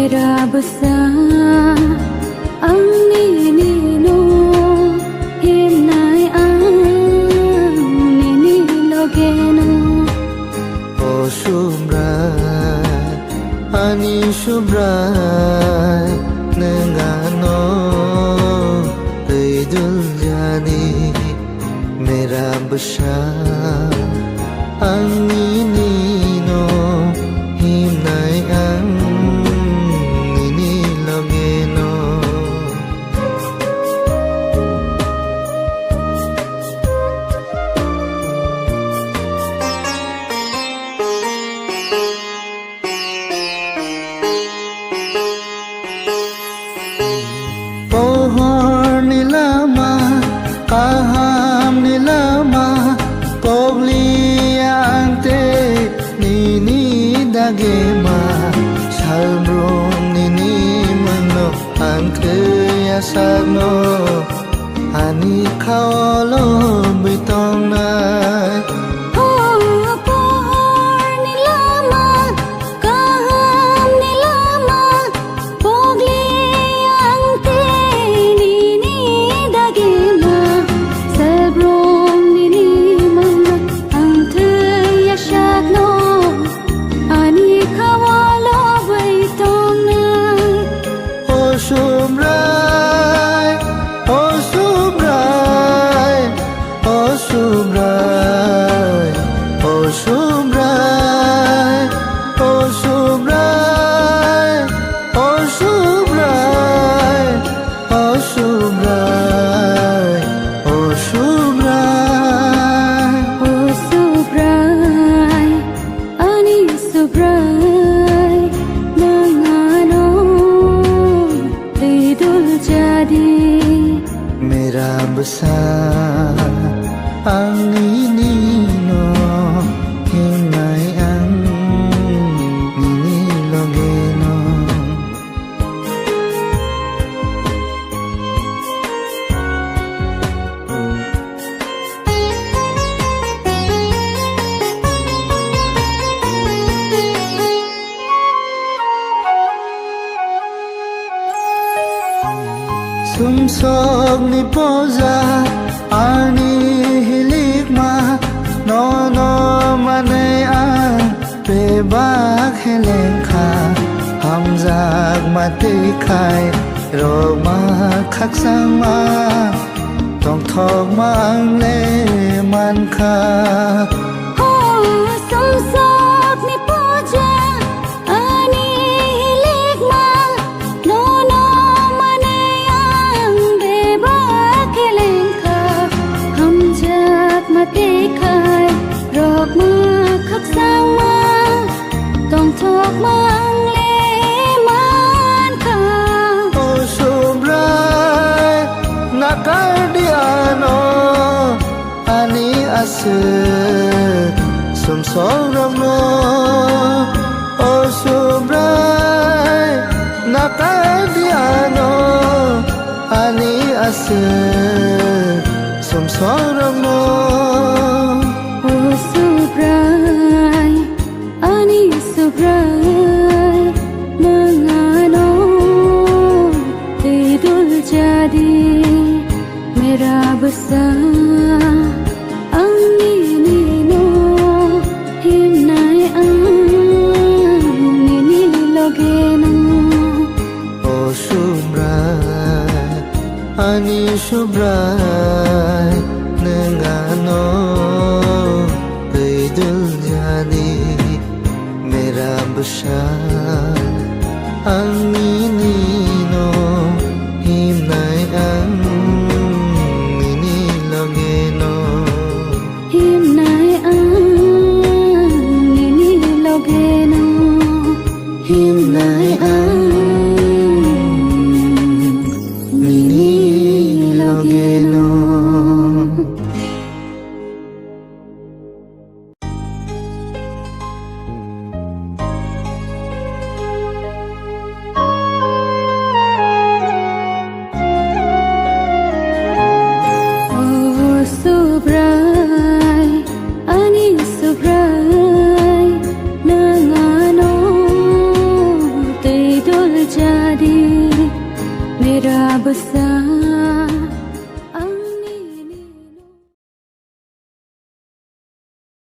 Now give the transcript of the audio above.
Merabasa ang ninino himnay ang ninilogeno O subray ani subray nengano idul jadi merabasa ang ninino himnay ang ninilogeno pohor nilama kaham nilama pogliang te nini dagema salbrom nini mano angkaya sano ani kaolo bitong nai Merabasa ang ninino himnay ang ninilogeno sumsog ni poza ani hilikma nono manay ang pebak helengka hamzak matikay rogma kaksama tong thok mang le man ka sumsog no o subray nakadiano ani ase sumsog no o subray ani subray nangano tidul jadi merabasa ani subray nengano idul jadi merabasa ang ninino himnay ang ninilogeno himnay ang ninilogeno himnay ang subray nangano basa